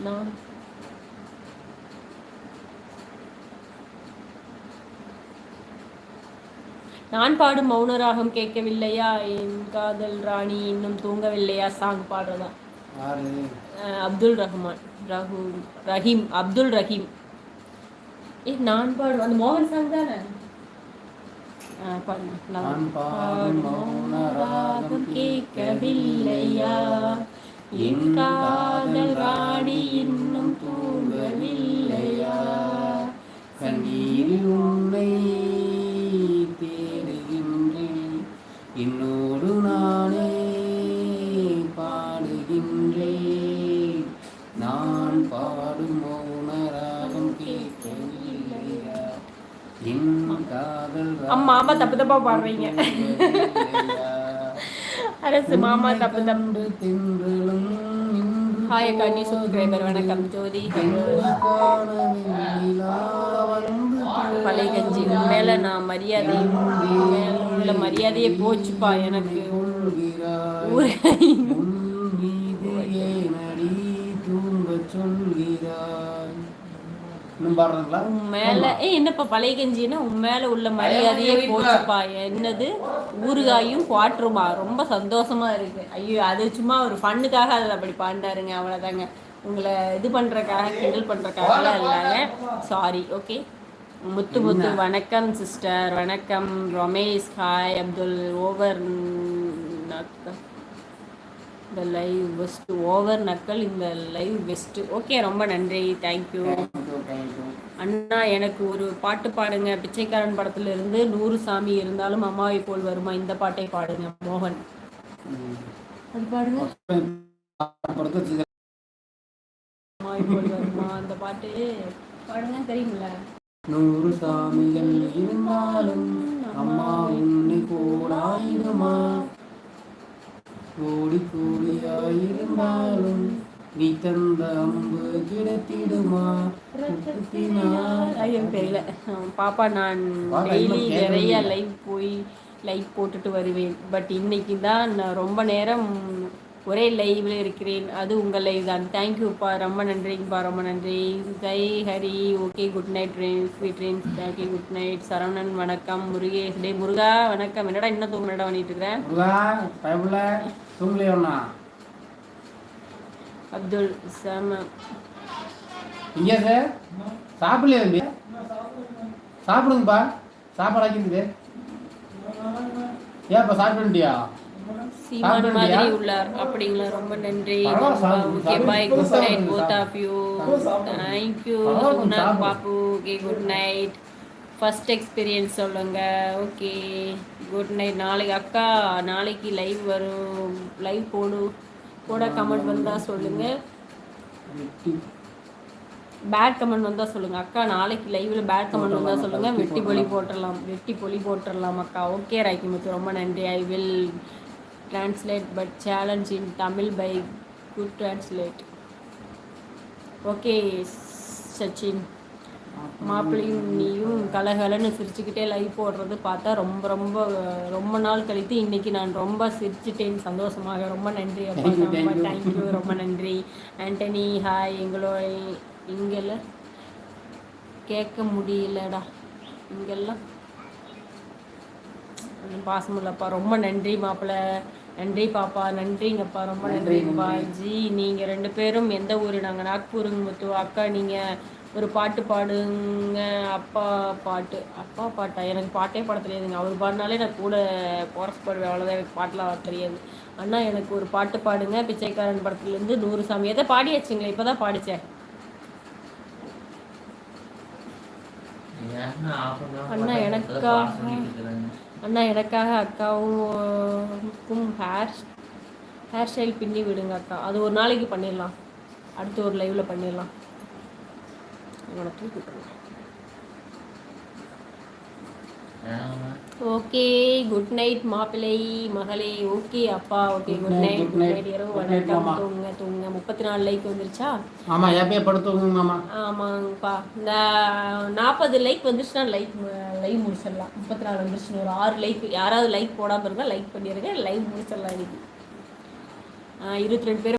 நான் நான் பாடும் மௌனராகம் கேட்கவில்லையா? என் காதல் ராணி இன்னும் தூங்கவில்லையா சாங் பாடுறதா? அப்துல் ரஹ்மான் ரஹீம் அப்துல் ரஹீம். நான் பாடும் அந்த மோகன் சாங் தானே? நான் பாடும் மௌனராகம் கேட்கவில்லையா? என் காதல் ராணி இன்னும் தூங்கவில்லையா? கண்ணீரில் உன்னை தேடுகின்றேன், என்னோடு நானே பாடுகின்றேன். நான் பாடும் மௌனராகம் கேட்கவில்லையா? என் காதல் மாமா தப்பு தப்பா பாடுறீங்க. அரசு மாமா தப்பு தப்பு. திங்களும் ஹாய் கண்ணி சப்ஸ்கிரைபர் வணக்கம். ஜோதி பழைய கஞ்சி மேல நான் மரியாதை உள்ள மரியாதையே போச்சுப்பா எனக்கு. மேல என்னப்பா பழைய கஞ்சின்னா உன் மேல உள்ள மரியாதையே போச்சுப்பா. என்னது ஊறுகாயும் குவாட்டருமா? ரொம்ப சந்தோஷமா இருக்கு. ஐயோ அது சும்மா ஒரு ஃபண்ணுக்காக அதில் அப்படி பாண்டாருங்க, அவ்வளோதாங்க. உங்களை இது பண்ணுறக்காக கிண்டல் பண்ணுறக்காகலாம் இல்லைங்க. சாரி. ஓகே. முத்து முத்து வணக்கம் சிஸ்டர். வணக்கம் ரமேஷ். ஹாய் அப்துல். ஓவர் நக்கல் இந்த லைவ் பெஸ்ட். ஓவர் நக்கல் இந்த லைவ் பெஸ்ட். ஓகே ரொம்ப நன்றி. தேங்க்யூ அண்ணா. எனக்கு ஒரு பாட்டு பாடுங்க. பிச்சைக்காரன் படத்துல இருந்து 100 சாமி இருந்தாலும் அம்மாவை போல் வருமா, இந்த பாட்டை பாடுங்க. மோகன் அது பாடுங்க. அம்மாவை போல் வருமா அந்த பாட்டு பாடுங்க. தெரியுங்கள? 100 சாமிகள் இருந்தாலும் அம்மா உன்னை போலாயிடுமா, கோடி கோடியாயிருந்தாலும் நீ தந்த அம்பு கிடைத்திடுமா. தெரியல பாப்பா. நான் டெய்லி நிறைய லைவ் போட்டுட்டு வருவேன். பட் இன்னைக்கு தான் நான் ரொம்ப நேரம் ஒரே லைவ்ல இருக்கிறேன். அது உங்கள் லைவ் தான். தேங்க்யூப்பா. ரொம்ப நன்றிங்கப்பா. ரொம்ப நன்றி. Jai Hari. Okay good night sweet dreams. Okay good night. Saravanan வணக்கம். முருகேஷ். டே முருகா வணக்கம். என்னடா இன்னும் தூங்கினடா பண்ணிட்டு இருக்கிறேன்? அப்துல் சாம இங்கே சார் சாப்பிடலையா தம்பி? சாப்பிடுங்கப்பா. சாப்பாடு ஆக்கிடுது. ஏன்ப்பா சாப்பிட்டுட்டியா? சீமான் மாதிரி உள்ளார் அப்படிங்களா? ரொம்ப நன்றி. Okay bye. Good night both of you. Thank you Sugunath பாப்பு. Okay good night. First experience சொல்லுங்க. Okay good night. நாளைக்கு அக்கா நாளைக்கு லைவ் வரும். லைவ் போட கமெண்ட் வந்தால் சொல்லுங்கள். பேட் கமெண்ட் வந்தால் சொல்லுங்கள் அக்கா. நாளைக்கு லைவில் பேட் கமெண்ட் வந்தால் சொல்லுங்கள். வெட்டி பொலி போட்டுடலாம் அக்கா. ஓகே ராக்கிமுத்து ரொம்ப நன்றி. I will translate but challenge in Tamil by good translate. Okay Sachin. மாப்பிள்ளையும் நீயும் கலகலன்னு சிரிச்சுக்கிட்டே லைவ் போடுறது பார்த்தா ரொம்ப ரொம்ப ரொம்ப நாள் கழித்து இன்னைக்கு நான் ரொம்ப சிரிச்சிட்டேன் சந்தோஷமாக. ரொம்ப நன்றி அப்பா. ரொம்ப தேங்க்யூ. ரொம்ப நன்றி. ஆண்டனி ஹாய். இங்கெல்லாம் கேட்க முடியலடா. இங்கெல்லாம் பாசமில்லப்பா. ரொம்ப நன்றி மாப்பிள்ளை. நன்றி பாப்பா. நன்றிங்கப்பா. ரொம்ப நன்றிங்கப்பா. ஜி நீங்கள் 2 பேரும் எந்த ஊர்? நாங்கள் நாக்பூருங்க முத்து. அக்கா நீங்கள் ஒரு பாட்டு பாடுங்க. அப்பா பாட்டா? எனக்கு பாட்டே பாட தெரியாதுங்க. அவர் பாடினாலே நான் கூட கோரஸ் பாடுவேன், அவ்வளோதான். எனக்கு பாட்டெலாம் தெரியாது. அண்ணா எனக்கு ஒரு பாட்டு பாடுங்க. பிச்சைக்காரன் படத்துலேருந்து 100 சாமி. எதை பாடியாச்சுங்களே, இப்போ தான் பாடிச்சேன். அண்ணா எனக்காக அக்காவுக்கும் ஹேர் ஸ்டைல் பின்னி விடுங்க அக்கா. அது ஒரு நாளைக்கு பண்ணிடலாம். அடுத்து ஒரு லைவில் பண்ணிடலாம். ஓகே குட் நைட் மாப்பிள்ளை மகளே. ஓகே அப்பா. Okay good night. Good night. இரவு வணக்கம். தூங்க 34 லைக் வந்துருச்சா? ஆமா எப்பயே படுத்துங்க மாமா. ஆமாங்கப்பா. இந்த 40 லைக் வந்துருச்சுன்னா லைவ் முடிச்சிடலாம். 34 வந்துருச்சுன்னு ஒரு 6 லைக். யாராவது லைக் போடாமல் இருந்தால் லைக் பண்ணிடுங்க. லைவ் முடிச்சிடலாம். இன்னைக்கு 22 பேர்